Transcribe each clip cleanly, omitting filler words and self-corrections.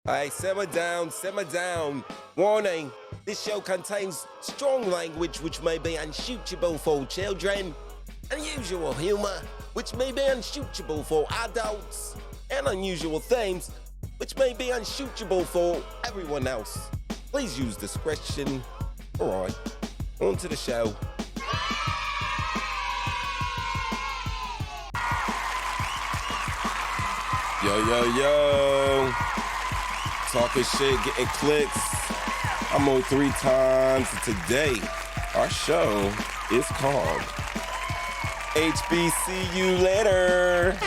Hey, simmer down, simmer down. Warning, this show contains strong language which may be unsuitable for children, unusual humor which may be unsuitable for adults, and unusual themes which may be unsuitable for everyone else. Please use discretion. All right, on to the show. Yo. Talking shit, getting clicks. I'm on 3 times. Today, our show is called H.B.C.U. Later.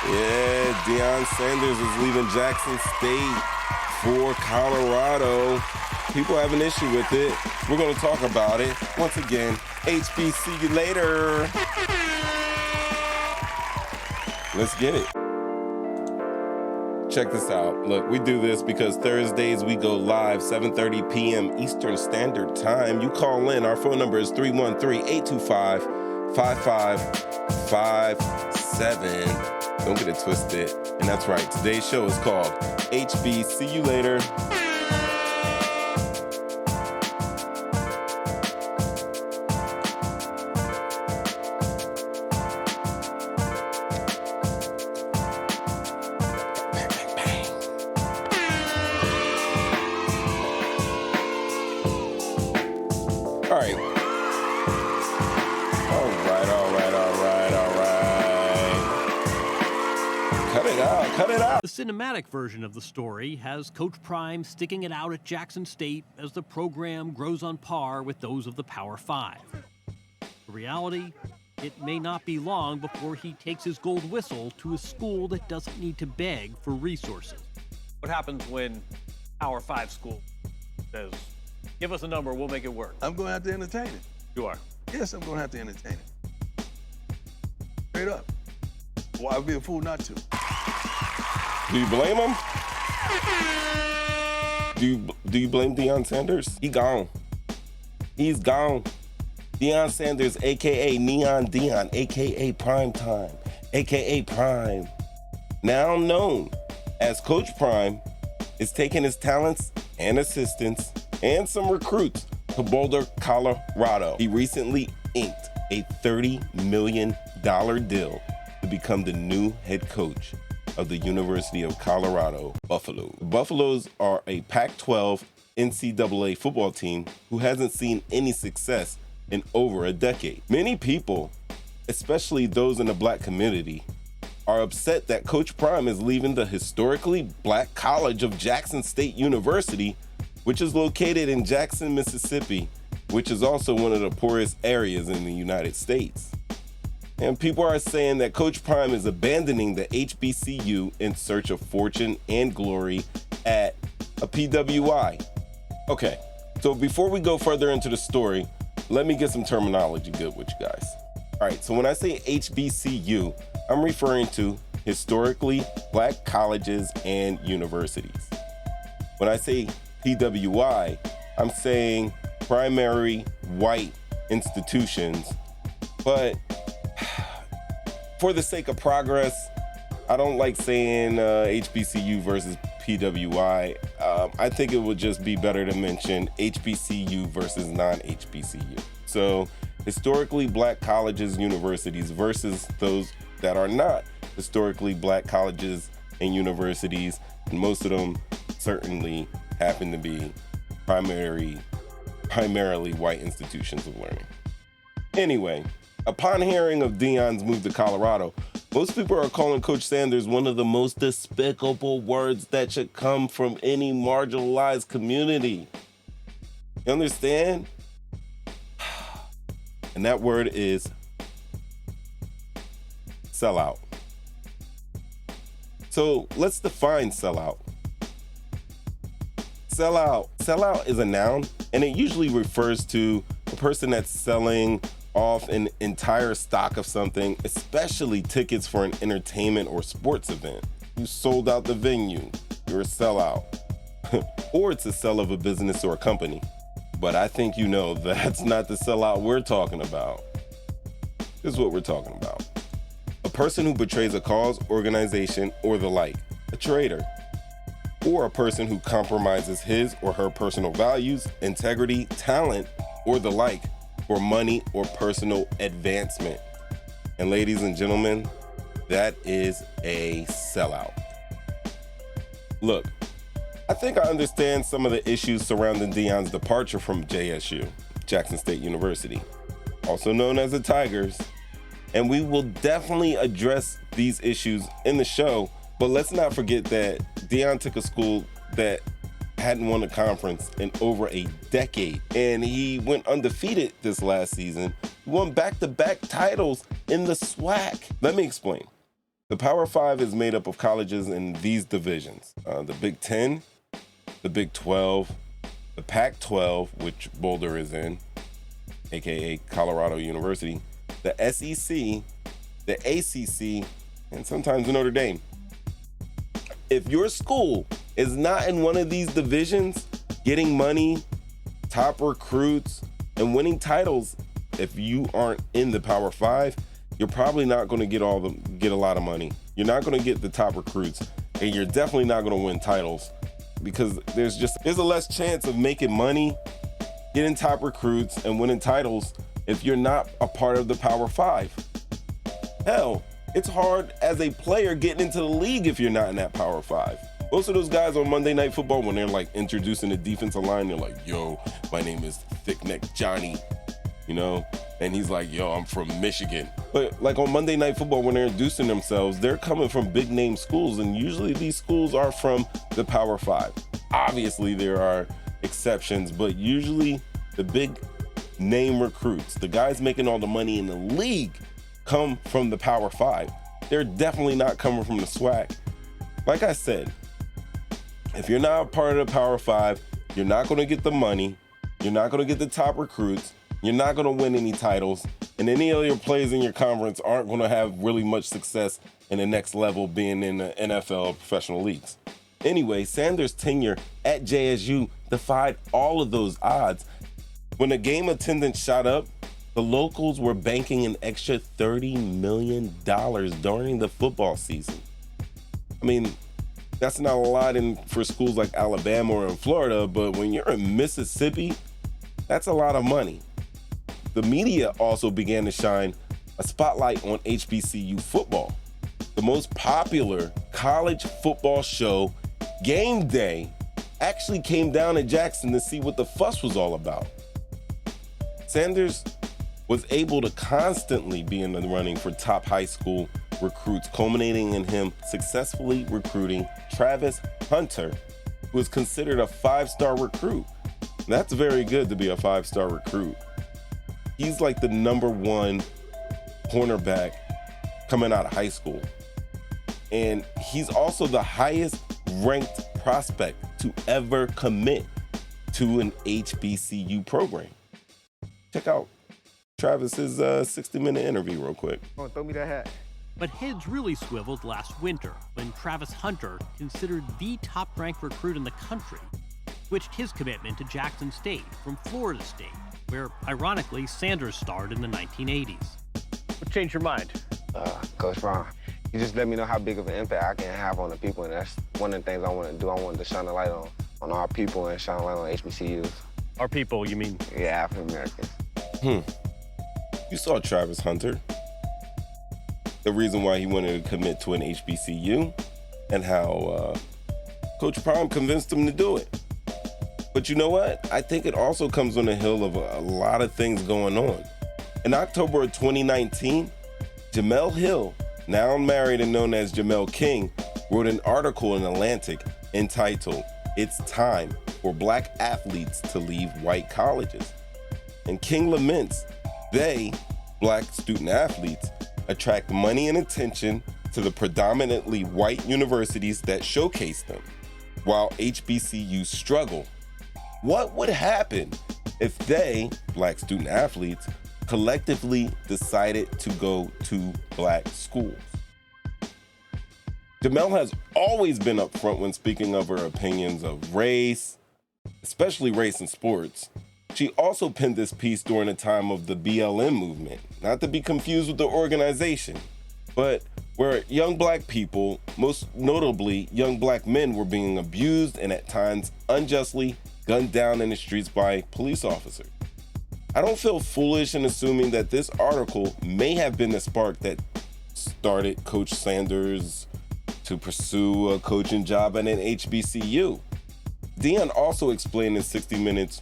Yeah, Deion Sanders is leaving Jackson State for Colorado. People have an issue with it. We're going to talk about it. Once again, H.B.C.U. Later. Let's get it. Check this out. Look, we do this because Thursdays we go live 7:30 p.m. Eastern Standard Time. You call in. Our phone number is 313-825-5557. Don't get it twisted. And that's right. Today's show is called HBCU Later. The cinematic version of the story has Coach Prime sticking it out at Jackson State as the program grows on par with those of the Power Five. The reality, it may not be long before he takes his gold whistle to a school that doesn't need to beg for resources. What happens when Power Five school says, give us a number, we'll make it work? I'm going to have to entertain it. You are? Yes, I'm going to have to entertain it. Straight up. Well, I'd be a fool not to. Do you blame him? Do you blame Deion Sanders? He gone. He's gone. Deion Sanders, a.k.a. Neon Deion, a.k.a. Prime Time, a.k.a. Prime, now known as Coach Prime, is taking his talents and assistants and some recruits to Boulder, Colorado. He recently inked a $30 million deal to become the new head coach of the University of Colorado Buffaloes. The Buffaloes are a Pac-12 NCAA football team who hasn't seen any success in over a decade. Many people, especially those in the Black community, are upset that Coach Prime is leaving the historically Black College of Jackson State University, which is located in Jackson, Mississippi, which is also one of the poorest areas in the United States. And people are saying that Coach Prime is abandoning the HBCU in search of fortune and glory at a PWI. Okay, so before we go further into the story, let me get some terminology good with you guys. All right, so when I say HBCU, I'm referring to historically Black colleges and universities. When I say PWI, I'm saying primary white institutions, but for the sake of progress, I don't like saying HBCU versus PWI. I think it would just be better to mention HBCU versus non-HBCU. So historically Black colleges, universities versus those that are not historically Black colleges and universities, and most of them certainly happen to be primarily white institutions of learning. Anyway, upon hearing of Deion's move to Colorado, most people are calling Coach Sanders one of the most despicable words that should come from any marginalized community. You understand? And that word is sellout. So let's define sellout. Sellout is a noun, and it usually refers to a person that's selling off an entire stock of something, especially tickets for an entertainment or sports event. You sold out the venue, you're a sellout. Or it's a sell of a business or a company. But I think you know that's not the sellout we're talking about. This is what we're talking about. A person who betrays a cause, organization, or the like, a traitor, or a person who compromises his or her personal values, integrity, talent, or the like for money or personal advancement. And ladies and gentlemen, that is a sellout. Look, I think I understand some of the issues surrounding Deion's departure from JSU, Jackson State University, also known as the Tigers, and we will definitely address these issues in the show, but let's not forget that Deion took a school that hadn't won a conference in over a decade, and he went undefeated this last season. He won back-to-back titles in the SWAC. Let me explain. The Power Five is made up of colleges in these divisions: the Big Ten, the Big 12, the Pac-12, which Boulder is in, aka Colorado University, the SEC, the ACC, and sometimes Notre Dame. If your school is not in one of these divisions, getting money, top recruits, and winning titles, if you aren't in the Power Five, you're probably not going to get a lot of money. You're not going to get the top recruits, and you're definitely not going to win titles, because there's a less chance of making money, getting top recruits, and winning titles if you're not a part of the Power Five. Hell, it's hard as a player getting into the league if you're not in that Power Five. Most of those guys on Monday Night Football, when they're like introducing the defensive line, they're like, yo, my name is Thick Neck Johnny, you know? And he's like, yo, I'm from Michigan. But like on Monday Night Football, when they're introducing themselves, they're coming from big name schools, and usually these schools are from the Power Five. Obviously there are exceptions, but usually the big name recruits, the guys making all the money in the league, come from the Power Five. They're definitely not coming from the SWAC. Like I said, if you're not a part of the Power Five, you're not going to get the money, you're not going to get the top recruits, you're not going to win any titles, and any of your players in your conference aren't going to have really much success in the next level, being in the NFL professional leagues. Anyway, Sanders' tenure at JSU defied all of those odds. When the game attendance shot up, the locals were banking an extra $30 million during the football season. I mean, that's not a lot for schools like Alabama or in Florida, but when you're in Mississippi, that's a lot of money. The media also began to shine a spotlight on HBCU football. The most popular college football show, Game Day, actually came down to Jackson to see what the fuss was all about. Sanders was able to constantly be in the running for top high school recruits, culminating in him successfully recruiting Travis Hunter, who is considered a 5-star recruit. That's very good to be a 5-star recruit. He's like the #1 cornerback coming out of high school. And he's also the highest ranked prospect to ever commit to an HBCU program. Check out Travis's 60-minute interview real quick. Oh, throw me that hat. But heads really swiveled last winter when Travis Hunter, considered the top-ranked recruit in the country, switched his commitment to Jackson State from Florida State, where, ironically, Sanders starred in the 1980s. What changed your mind? Coach Brown, he just let me know how big of an impact I can have on the people, and that's one of the things I want to do. I wanted to shine a light on our people and shine a light on HBCUs. Our people, you mean? Yeah, African Americans. You saw Travis Hunter. The reason why he wanted to commit to an HBCU and how Coach Prime convinced him to do it. But you know what? I think it also comes on the hill of a lot of things going on. In October of 2019, Jamel Hill, now married and known as Jamel King, wrote an article in Atlantic entitled, "It's Time for Black Athletes to Leave White Colleges." And King laments they, black student athletes, attract money and attention to the predominantly white universities that showcase them, while HBCUs struggle. What would happen if they, black student athletes, collectively decided to go to black schools? Jamel has always been upfront when speaking of her opinions of race, especially race in sports. She also penned this piece during the time of the BLM movement, not to be confused with the organization. but where young black people, most notably young black men, were being abused and at times unjustly gunned down in the streets by police officers. I don't feel foolish in assuming that this article may have been the spark that started Coach Sanders to pursue a coaching job at an HBCU. Deion also explained in 60 Minutes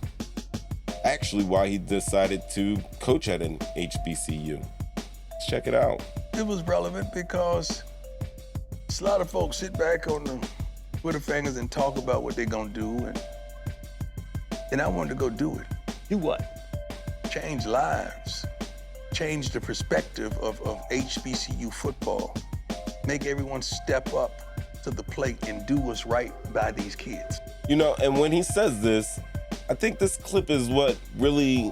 actually why he decided to coach at an HBCU. Let's check it out. It was relevant because a lot of folks sit back on the Twitter fingers and talk about what they're gonna do, and I wanted to go do it. Do what? Change lives, change the perspective of HBCU football, make everyone step up to the plate and do what's right by these kids. You know, and when he says this, I think this clip is what really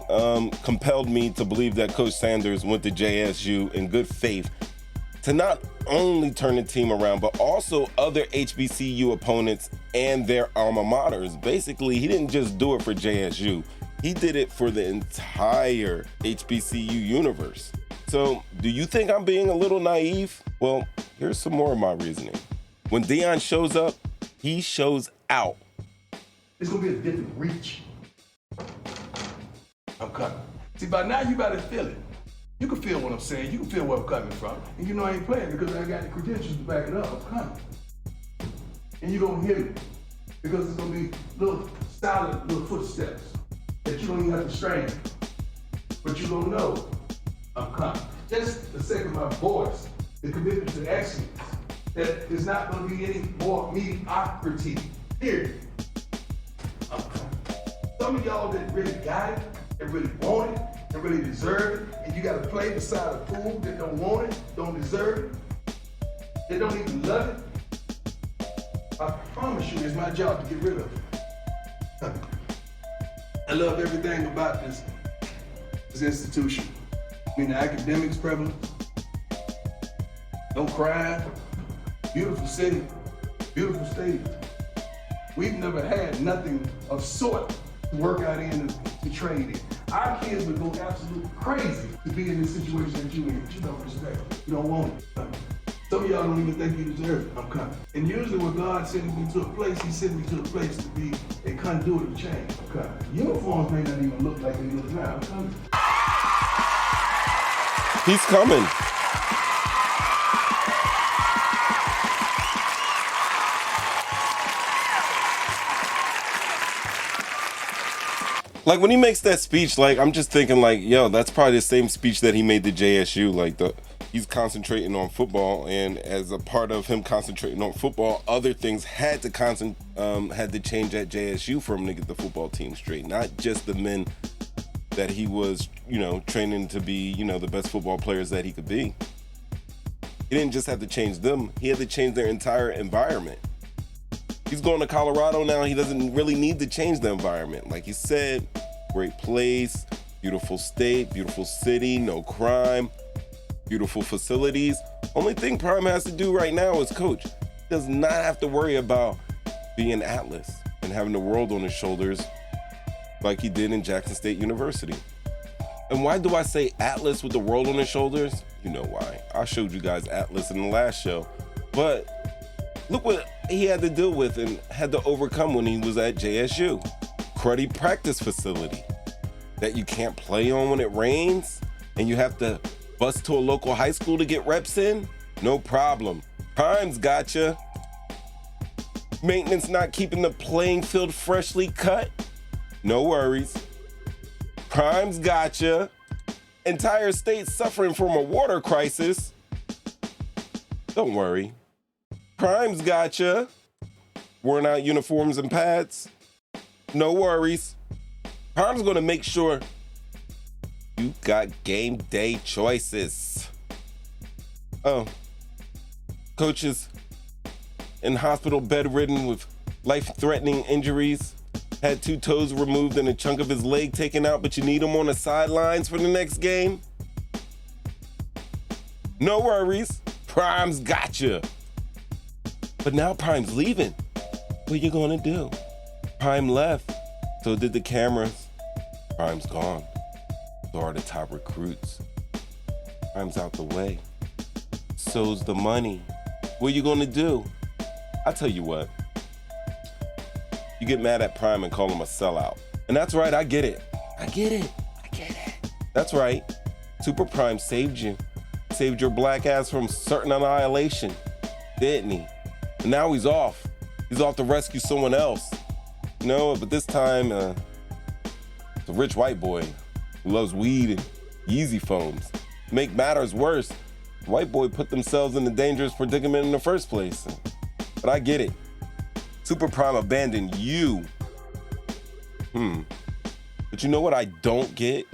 compelled me to believe that Coach Sanders went to JSU in good faith to not only turn the team around, but also other HBCU opponents and their alma maters. Basically, he didn't just do it for JSU. He did it for the entire HBCU universe. So, do you think I'm being a little naive? Well, here's some more of my reasoning. When Deion shows up, he shows out. It's gonna be a different reach. I'm coming. See, by now you better feel it. You can feel what I'm saying. You can feel where I'm coming from. And you know I ain't playing because I got the credentials to back it up. I'm coming. And you're gonna hear me because it's gonna be little solid little footsteps that you don't even have to strain. But you gonna know I'm coming. Just the sake of my voice, the commitment to excellence, that there's not gonna be any more mediocrity, period. I'm coming. Some of y'all that really got it, and really want it, and really deserve it, and you gotta play beside a fool that don't want it, don't deserve it, they don't even love it. I promise you, it's my job to get rid of it. I love everything about this institution. I mean, the academics prevalent, no crime, beautiful city, beautiful state. We've never had nothing of sort to work out in to trade in. Our kids would go absolutely crazy to be in this situation that you in. You don't respect it. You don't want it. Some of y'all don't even think you deserve it. I'm coming. And usually when God sends me to a place, he sends me to a place to be a conduit of change. I'm coming. Uniforms may not even look like they look now. I'm coming. He's coming. Like when he makes that speech, like I'm just thinking like, yo, that's probably the same speech that he made to JSU. Like he's concentrating on football, and as a part of him concentrating on football, other things had to change at JSU for him to get the football team straight. Not just the men that he was, training to be, the best football players that he could be. He didn't just have to change them; he had to change their entire environment. He's going to Colorado now. He doesn't really need to change the environment. Like he said, great place, beautiful state, beautiful city, no crime, beautiful facilities. Only thing Prime has to do right now is coach. He does not have to worry about being Atlas and having the world on his shoulders like he did in Jackson State University. And why do I say Atlas with the world on his shoulders? You know why. I showed you guys Atlas in the last show. But look what he had to deal with and had to overcome when he was at JSU. Cruddy practice facility that you can't play on when it rains, and you have to bus to a local high school to get reps in? No problem. Prime's gotcha. Maintenance not keeping the playing field freshly cut? No worries. Prime's gotcha. Entire state suffering from a water crisis? Don't worry. Prime's gotcha. Worn out uniforms and pads? No worries. Prime's gonna make sure you got game day choices. Oh, coaches in hospital bedridden with life-threatening injuries, had 2 toes removed and a chunk of his leg taken out, but you need him on the sidelines for the next game? No worries. Prime's gotcha. But now Prime's leaving. What you gonna do? Prime left. So did the cameras. Prime's gone. So are the top recruits. Prime's out the way. So so's the money. What are you gonna do? I tell you what, you get mad at Prime and call him a sellout. And that's right, I get it. That's right. Super Prime saved you. Saved your black ass from certain annihilation, didn't he? And now he's off. He's off to rescue someone else. You know, but this time, it's a rich white boy who loves weed and Yeezy phones. To make matters worse, the white boy put themselves in a dangerous predicament in the first place. But I get it. Super Prime abandoned you. But you know what I don't get?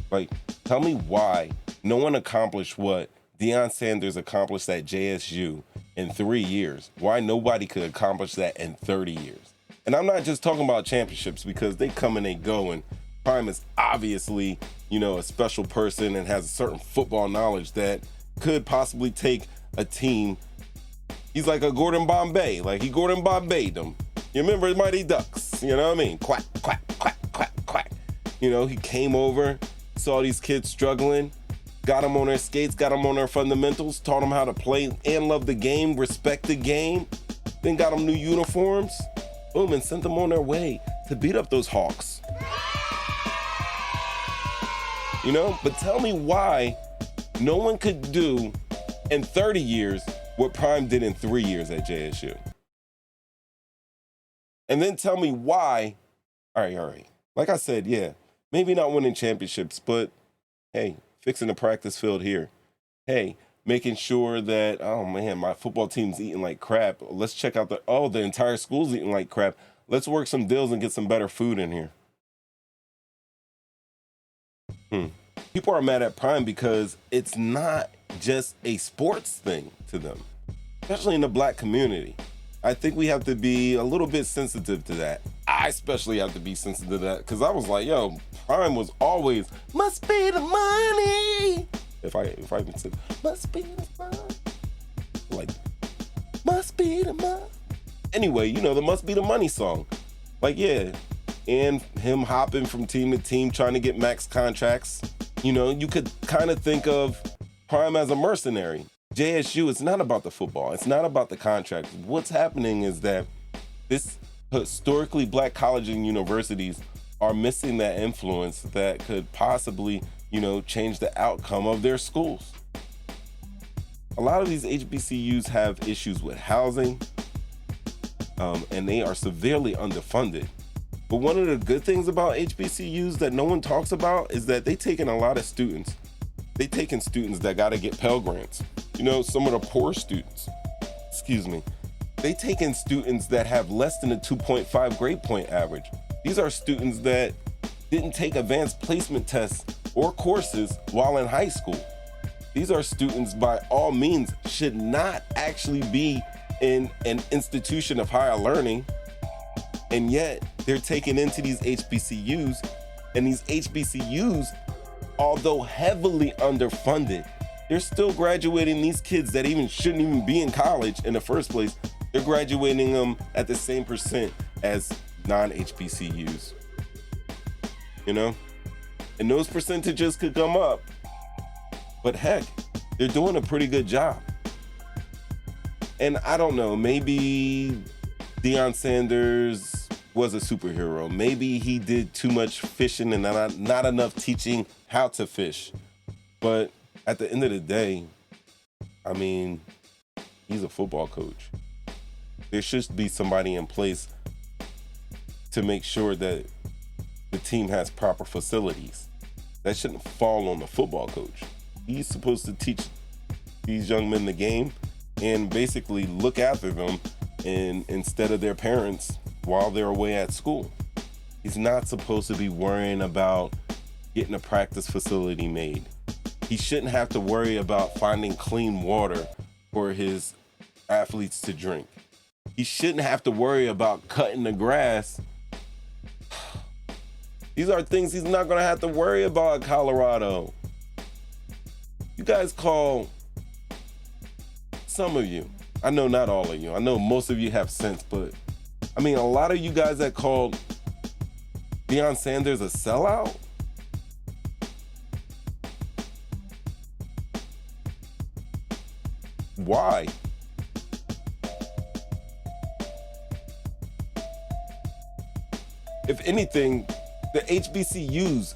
Like, tell me why no one accomplished what Deion Sanders accomplished at JSU in 3 years. Why nobody could accomplish that in 30 years. And I'm not just talking about championships, because they come and they go, and Prime is obviously, you know, a special person and has a certain football knowledge that could possibly take a team. He's like a Gordon Bombay, like he Gordon Bombayed them. You remember Mighty Ducks, you know what I mean? Quack, quack, quack, quack, quack. You know, he came over, saw these kids struggling, got them on their skates, got them on their fundamentals, taught them how to play and love the game, respect the game, then got them new uniforms, boom, and sent them on their way to beat up those Hawks. You know, but tell me why no one could do in 30 years what Prime did in 3 years at JSU. And then tell me why, all right. Like I said, yeah, maybe not winning championships, but hey, fixing the practice field here. Hey, making sure that, oh man, my football team's eating like crap. Let's check out the entire school's eating like crap. Let's work some deals and get some better food in here. People are mad at Prime because it's not just a sports thing to them, especially in the black community. I think we have to be a little bit sensitive to that. I especially have to be sensitive to that, because I was like, yo, Prime was always, must be the money. If I even said, must be the money. Like, must be the money. Anyway, you know, the must be the money song. Like, yeah, and him hopping from team to team trying to get max contracts. You know, you could kind of think of Prime as a mercenary. JSU, it's not about the football. It's not about the contract. What's happening is that this historically black colleges and universities are missing that influence that could possibly, you know, change the outcome of their schools. A lot of these HBCUs have issues with housing, and they are severely underfunded. But one of the good things about HBCUs that no one talks about is that they take in a lot of students. They take in students that got to get Pell Grants. You know, some of the poor students, they take in students that have less than a 2.5 grade point average. These are students that didn't take advanced placement tests or courses while in high school. These are students, by all means, should not actually be in an institution of higher learning, and yet they're taken into these HBCUs, and these HBCUs, although heavily underfunded, they're still graduating these kids that shouldn't even be in college in the first place. They're graduating them at the same percent as non-HBCUs. You know? And those percentages could come up, but heck, they're doing a pretty good job. And I don't know, maybe Deion Sanders was a superhero. Maybe he did too much fishing and not enough teaching how to fish. But at the end of the day, I mean, he's a football coach. There should be somebody in place to make sure that the team has proper facilities. That shouldn't fall on the football coach. He's supposed to teach these young men the game and basically look after them instead of their parents while they're away at school. He's not supposed to be worrying about getting a practice facility made. He shouldn't have to worry about finding clean water for his athletes to drink. He shouldn't have to worry about cutting the grass. These are things he's not going to have to worry about in Colorado. You guys call, some of you, I know not all of you, I know most of you have sense, but I mean, a lot of you guys that called Deion Sanders a sellout, Why? If anything, the HBCUs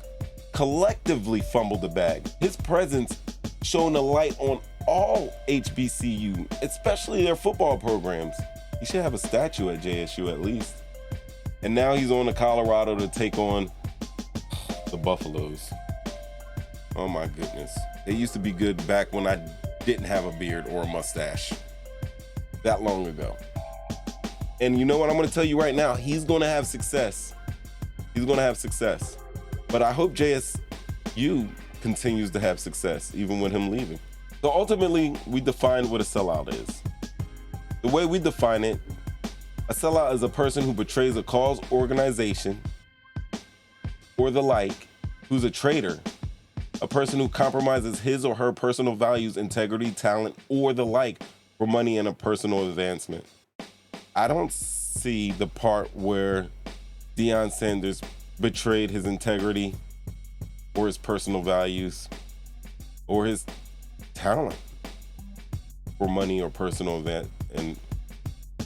collectively fumbled the bag. His presence shone a light on all HBCU, especially their football programs. He should have a statue at JSU at least. And now he's on to Colorado to take on the Buffaloes. Oh my goodness. They used to be good back when I didn't have a beard or a mustache. That long ago. And you know what I'm going to tell you right now? He's going to have success. He's going to have success. But I hope JSU continues to have success, even with him leaving. So ultimately, we define what a sellout is. The way we define it, a sellout is a person who betrays a cause, organization, or the like, who's a traitor, a person who compromises his or her personal values, integrity, talent, or the like for money and a personal advancement. I don't see the part where Deion Sanders betrayed his integrity or his personal values or his talent for money or personal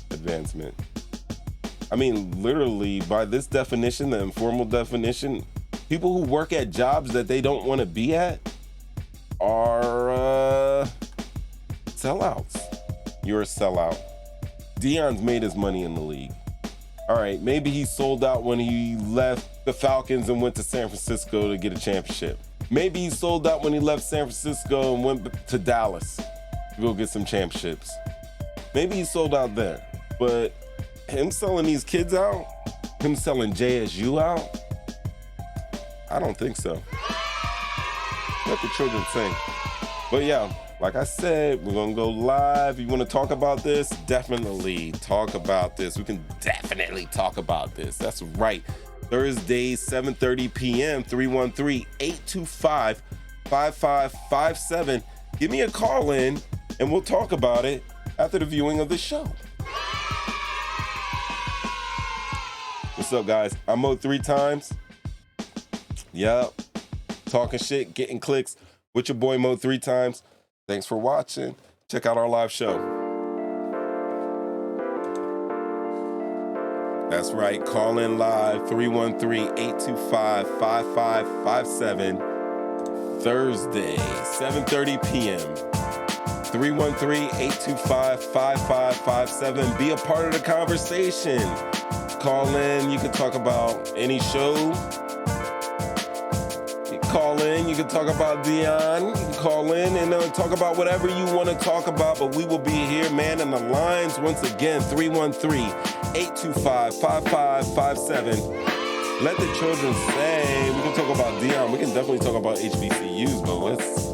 advancement. I mean, literally, by this definition, the informal definition, people who work at jobs that they don't want to be at are sellouts. You're a sellout. Deion's made his money in the league. All right, maybe he sold out when he left the Falcons and went to San Francisco to get a championship. Maybe he sold out when he left San Francisco and went to Dallas to go get some championships. Maybe he sold out there. But him selling these kids out, him selling JSU out, I don't think so. Let the children sing. But yeah, like I said, we're gonna go live. You wanna talk about this? Definitely talk about this. We can definitely talk about this. That's right. Thursdays, 7:30 p.m., 313-825-5557. Give me a call in and we'll talk about it after the viewing of the show. What's up, guys? I'm Mo 3 times. Yup. Talking shit, getting clicks with your boy Mo 3 times. Thanks for watching. Check out our live show. That's right. Call in live, 313-825-5557. Thursday, 7:30 p.m. 313-825-5557. Be a part of the conversation. Call in. You can talk about any show. Call in, you can talk about Deion, you can call in and talk about whatever you want to talk about, but we will be here, man, in the lines once again, 313-825-5557. Let the children say, we can talk about Deion, we can definitely talk about HBCUs, but let's